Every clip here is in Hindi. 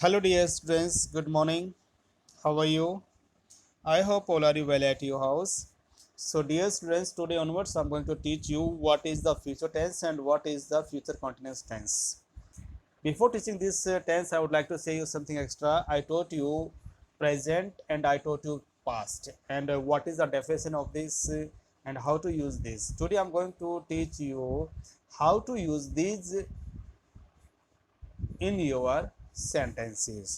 Hello, dear students. Good morning. How are you? I hope all are you well at your house. So, dear students, today onwards, I'm going to teach you what is the future tense and what is the future continuous tense. Before teaching this tense, I would like to say you something extra. I taught you present and I taught you past, and what is the definition of this and how to use this. Today, I'm going to teach you how to use these in your sentences.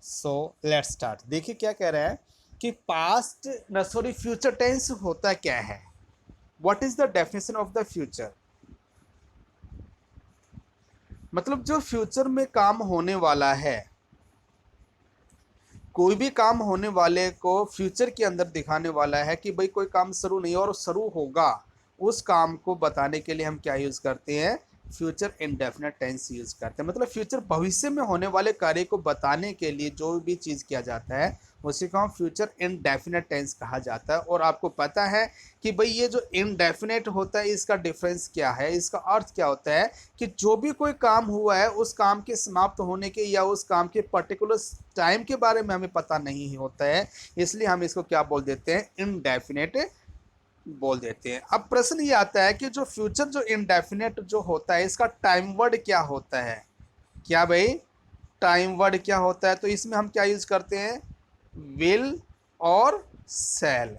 So let's start. देखिए क्या कह रहा है कि पास्ट न सॉरी फ्यूचर टेंस होता क्या है। What is the definition of the future. मतलब जो फ्यूचर में काम होने वाला है, कोई भी काम होने वाले को फ्यूचर के अंदर दिखाने वाला है कि भाई कोई काम शुरू नहीं और शुरू होगा, उस काम को बताने के लिए हम क्या यूज करते हैं, फ्यूचर इंडेफिनेट टेंस यूज करते हैं। मतलब फ्यूचर भविष्य में होने वाले कार्य को बताने के लिए जो भी चीज़ किया जाता है उसी को हम फ्यूचर इनडेफिनेट टेंस कहा जाता है। और आपको पता है कि भाई ये जो इनडेफिनेट होता है इसका डिफरेंस क्या है, इसका अर्थ क्या होता है कि जो भी कोई काम हुआ है उस काम के समाप्त होने के या उस काम के पर्टिकुलर टाइम के बारे में हमें पता नहीं होता है, इसलिए हम इसको क्या बोल देते हैं, इनडेफिनेट बोल देते हैं। अब प्रश्न ये आता है कि जो फ्यूचर जो इनडेफिनेट जो होता है इसका टाइम वर्ड क्या होता है। क्या भाई टाइम वर्ड क्या होता है, तो इसमें हम क्या यूज करते हैं, विल और सेल।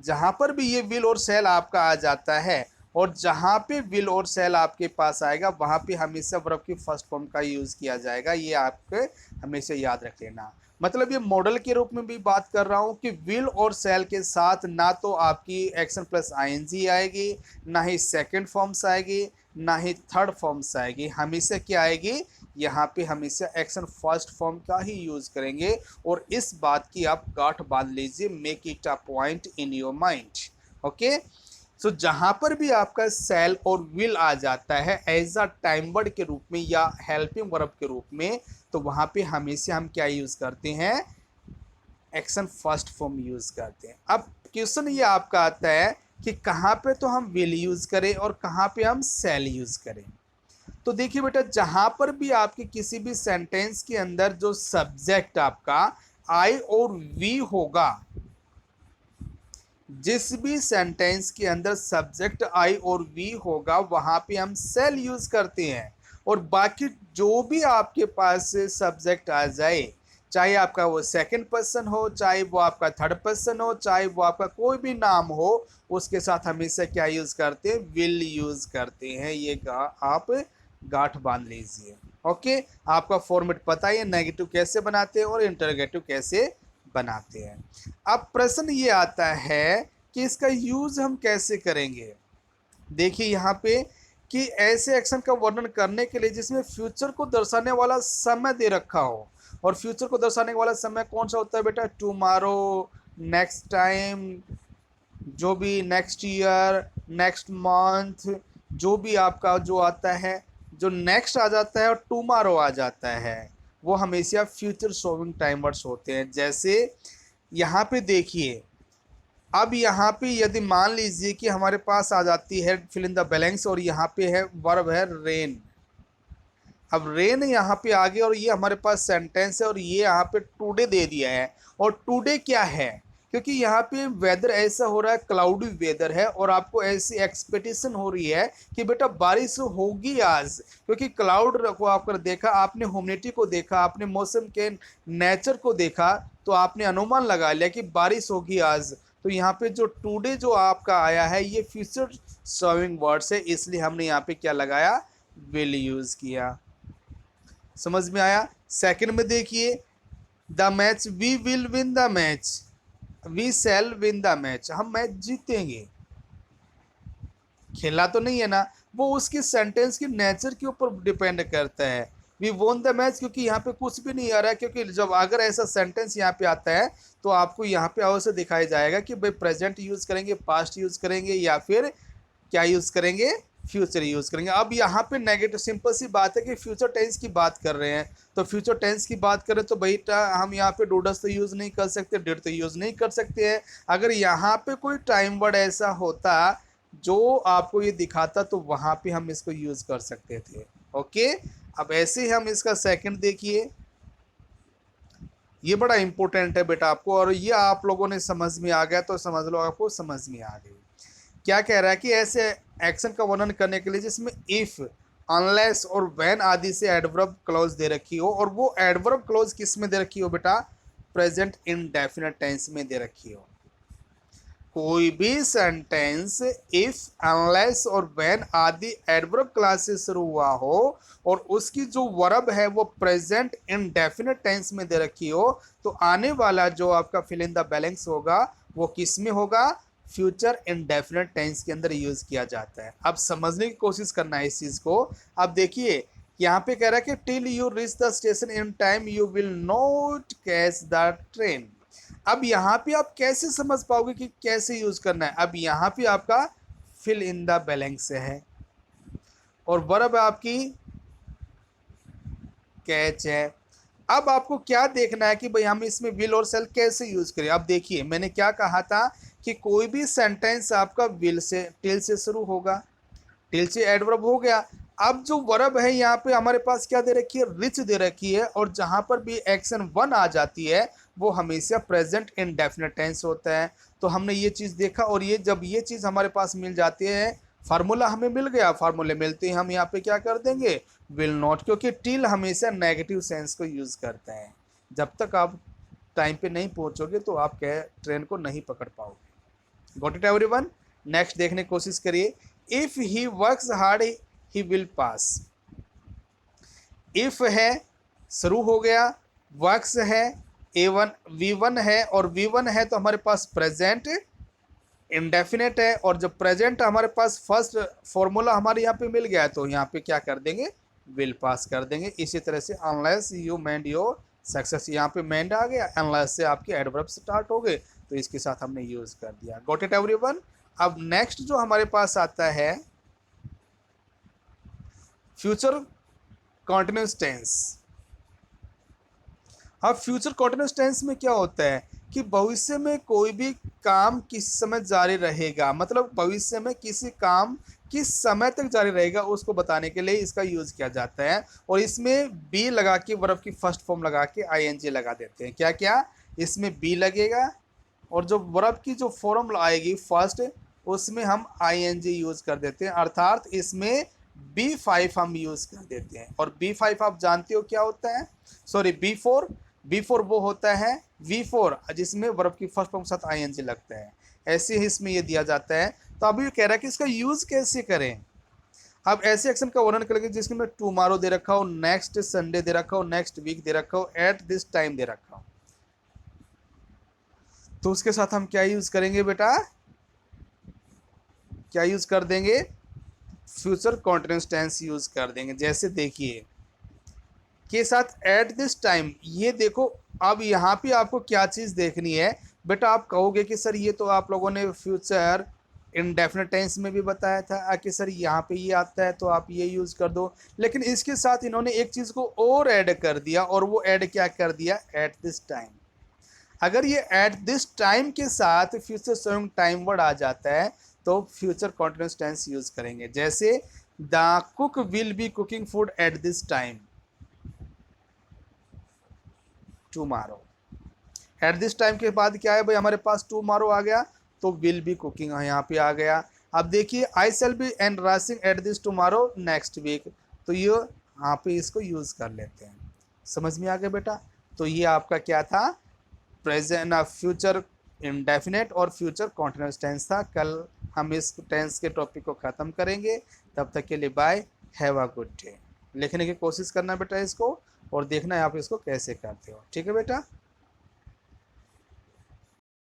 जहां पर भी ये विल और सेल आपका आ जाता है और जहां पे विल और सेल आपके पास आएगा वहां पे हमेशा वर्ब की फर्स्ट फॉर्म का यूज किया जाएगा। ये आपके हमेशा याद रख लेना। मतलब ये मॉडल के रूप में भी बात कर रहा हूं कि विल और सेल के साथ ना तो आपकी एक्शन प्लस आईएनजी आएगी, ना ही सेकंड फॉर्म्स आएगी, ना ही थर्ड फॉर्म्स आएगी। हमेशा क्या आएगी, यहाँ पे हमेशा एक्शन फर्स्ट फॉर्म का ही यूज करेंगे। और इस बात की आप गांठ बांध लीजिए, make it a point in your mind. Okay, so जहां पर भी आपका सेल और विल आ जाता है एज अ टाइम वर्ड के रूप में या हेल्पिंग वर्ब के रूप में, तो वहां पे हमेशा हम क्या यूज करते हैं, एक्शन फर्स्ट फॉर्म यूज करते हैं। अब क्वेश्चन ये आपका आता है कि कहाँ पे तो हम विल यूज करें और कहाँ पे हम सेल यूज करें। तो देखिए बेटा, जहां पर भी आपके किसी भी सेंटेंस के अंदर जो सब्जेक्ट आपका आई और वी होगा, जिस भी सेंटेंस के अंदर सब्जेक्ट आई और वी होगा वहां पे हम सेल यूज करते हैं। और बाकी जो भी आपके पास सब्जेक्ट आ जाए, चाहे आपका वो सेकंड पर्सन हो, चाहे वो आपका थर्ड पर्सन हो, चाहे वो आपका कोई भी नाम हो, उसके साथ हमेशा क्या यूज करते हैं, विल यूज करते हैं। ये आप गांठ बांध लीजिए। ओके, आपका फॉर्मेट पता है नेगेटिव कैसे बनाते हैं और इंटरोगेटिव कैसे बनाते हैं। अब प्रश्न ये आता है कि इसका यूज हम कैसे करेंगे। देखिए यहाँ पे कि ऐसे एक्शन का वर्णन करने के लिए जिसमें फ्यूचर को दर्शाने वाला समय दे रखा हो। और फ्यूचर को दर्शाने वाला समय कौन सा होता है बेटा, टुमारो, नेक्स्ट टाइम, जो भी नेक्स्ट ईयर, नेक्स्ट मंथ, जो भी आपका जो आता है, जो नेक्स्ट आ जाता है और टुमारो आ जाता है, वो हमेशा फ्यूचर शोविंग टाइम वर्ड्स होते हैं। जैसे यहाँ पे देखिए, अब यहाँ पे यदि मान लीजिए कि हमारे पास आ जाती है फिल इन द ब्लैंक्स और यहाँ पे है वर्ब है रेन। अब रेन यहाँ पे आ गया और ये हमारे पास सेंटेंस है और ये यहाँ पे टुडे दे दिया है। और टुडे क्या है, क्योंकि यहाँ पे वेदर ऐसा हो रहा है, क्लाउडी वेदर है और आपको ऐसी एक्सपेक्टेशन हो रही है कि बेटा बारिश होगी आज, क्योंकि क्लाउड को आपने देखा, आपने ह्यूमिडिटी को देखा, आपने मौसम के नेचर को देखा, तो आपने अनुमान लगा लिया कि बारिश होगी आज। तो यहाँ पे जो टुडे जो आपका आया है ये फ्यूचर सर्विंग वर्ड्स है, इसलिए हमने यहाँ पे क्या लगाया, विल यूज किया। समझ में आया। सेकंड में देखिए, the match, we will win the match, we shall win the match, हम मैच जीतेंगे। खेला तो नहीं है ना, वो उसकी सेंटेंस की नेचर के ऊपर डिपेंड करता है। वी वोन द मैच, क्योंकि यहाँ पे कुछ भी नहीं आ रहा है, क्योंकि जब अगर ऐसा सेंटेंस यहाँ पे आता है तो आपको यहाँ पे अवश्य दिखाई जाएगा कि भाई प्रेजेंट यूज करेंगे, पास्ट यूज करेंगे या फिर क्या यूज करेंगे, फ्यूचर यूज करेंगे। अब यहाँ पे नेगेटिव सिंपल सी बात है कि फ्यूचर टेंस की बात कर रहे हैं, तो फ्यूचर टेंस की बात करें तो भाई हम यहाँ पे डूडस तो यूज नहीं कर सकते, डिड तो यूज नहीं कर सकते हैं। अगर यहाँ पे कोई टाइम वर्ड ऐसा होता जो आपको ये दिखाता तो वहां पे हम इसको यूज कर सकते थे। ओके, अब ऐसे ही हम इसका सेकंड देखिए, ये बड़ा इंपॉर्टेंट है बेटा आपको, और ये आप लोगों ने समझ में आ गया तो समझ लो आपको समझ में आ गई। क्या कह रहा है कि ऐसे एक्शन का वर्णन करने के लिए जिसमें इफ, अनलेस और व्हेन आदि से एडवर्ब क्लॉज दे रखी हो, और वो एडवर्ब क्लॉज किस में दे रखी हो बेटा, प्रेजेंट इंडेफिनिट टेंस में दे रखी हो। कोई भी सेंटेंस इफ, अनलेस और व्हेन आदि एडवर्ब क्लास से शुरू हुआ हो और उसकी जो वर्ब है वो प्रेजेंट इंडेफिनिट टेंस में दे रखी हो, तो आने वाला जो आपका फिल इन द बैलेंस होगा वो किस में होगा, फ्यूचर इंडेफिनिट टेंस के अंदर यूज किया जाता है। अब समझने की कोशिश करना है इस चीज को। अब देखिए यहाँ पे कह रहा है कि till you reach the station in time you will not catch the train. अब यहाँ पे आप कैसे समझ पाओगे कि कैसे यूज करना है। अब यहाँ पे आपका फिल इन द बैलेंस है और वर्ब आपकी कैच है। अब आपको क्या देखना है कि भाई हम इसमें विल और सेल कैसे यूज करें। अब देखिए मैंने क्या कहा था कि कोई भी सेंटेंस आपका विल से, टिल से शुरू होगा, टिल से एडवर्ब हो गया। अब जो वर्ब है यहाँ पे हमारे पास क्या दे रखी है, रिच दे रखी है, और जहां पर भी एक्शन वन आ जाती है वो हमेशा प्रेजेंट इंडेफिनिट टेंस होता है। तो हमने ये चीज़ देखा, और ये जब ये चीज़ हमारे पास मिल जाती है, फार्मूला हमें मिल गया, फार्मूले मिलते ही हम यहाँ पे क्या कर देंगे, विल नॉट, क्योंकि टिल हमेशा नेगेटिव सेंस को यूज़ करता है। जब तक आप टाइम पे नहीं पहुंचोगे तो आप क्या ट्रेन को नहीं पकड़ पाओगे। Got it everyone. नेक्स्ट देखने की कोशिश करिए। If he works hard he will pass. If है, शुरू हो गया, वर्क्स है, A1 V1 है, और V1 है तो हमारे पास प्रेजेंट इंडेफिनेट है, और जब प्रेजेंट हमारे पास फर्स्ट फॉर्मूला हमारे यहाँ पे मिल गया है तो यहाँ पे क्या कर देंगे, विल पास कर देंगे। इसी तरह से unless you mend your success, यहाँ पे मेंड आ गया, अनलेस से आपके एडवर्ब स्टार्ट हो गए तो इसके साथ हमने यूज कर दिया। Got it everyone. अब नेक्स्ट जो हमारे पास आता है फ्यूचर कॉन्टिन्यूस टेंस। अब फ्यूचर कॉन्टिन्यूस टेंस में क्या होता है कि भविष्य में कोई भी काम किस समय जारी रहेगा, मतलब भविष्य में किसी काम किस समय तक जारी रहेगा उसको बताने के लिए इसका यूज किया जाता है। और इसमें बी लगा के, वर्ब की फर्स्ट फॉर्म लगा के आईएनजी लगा देते हैं। क्या क्या, इसमें बी लगेगा, और जो वर्ब की जो फॉर्म आएगी फर्स्ट उसमें हम आईएनजी यूज कर देते हैं, अर्थात इसमें B5 हम यूज कर देते हैं। और B5 आप जानते हो क्या होता है, सॉरी B4 वो होता है V4 जिसमें वर्ब की फर्स्ट फॉर्म के साथ आईएनजी लगता है। ऐसे ही इसमें ये दिया जाता है। तो अभी ये कह रहा है कि इसका यूज कैसे करें। अब ऐसे एक्शन का वर्णन करेंगे जिसमें मैं टुमारो दे रखा हूँ, नेक्स्ट संडे दे रखा हूँ, नेक्स्ट वीक दे रखा हूँ, एट दिस टाइम दे रखा हूँ, तो उसके साथ हम क्या यूज करेंगे बेटा, क्या यूज कर देंगे, फ्यूचर कॉन्टिन्यूस टेंस यूज कर देंगे। जैसे देखिए के साथ एट दिस टाइम, ये देखो अब यहाँ पे आपको क्या चीज़ देखनी है बेटा। आप कहोगे कि सर ये तो आप लोगों ने फ्यूचर इंडेफिनिट टेंस में भी बताया था कि सर यहाँ पे ये आता है तो आप ये यूज़ कर दो, लेकिन इसके साथ इन्होंने एक चीज़ को और ऐड कर दिया, और वो ऐड क्या कर दिया, एट दिस टाइम। अगर ये एट दिस टाइम के साथ फ्यूचर शोइंग टाइम वर्ड आ जाता है तो फ्यूचर कॉन्टिन्यूस टेंस यूज करेंगे। जैसे the cook will be cooking food at this time tomorrow. At this time के बाद क्या है भाई, हमारे पास टुमारो आ गया तो विल बी कुकिंग यहाँ पे आ गया। अब देखिए I shall be enhancing at this tomorrow next week, तो ये यहाँ पे इसको यूज कर लेते हैं। समझ में आ गया बेटा। तो ये आपका क्या था, प्रेजेंट फ्यूचर इंडेफिनेट और फ्यूचर कॉन्टिन्यूस टेंस था। कल हम इस टेंस के टॉपिक को ख़त्म करेंगे। तब तक के लिए bye, have a good day. लिखने की कोशिश करना बेटा इसको, और देखना है आप इसको कैसे करते हो। ठीक है बेटा।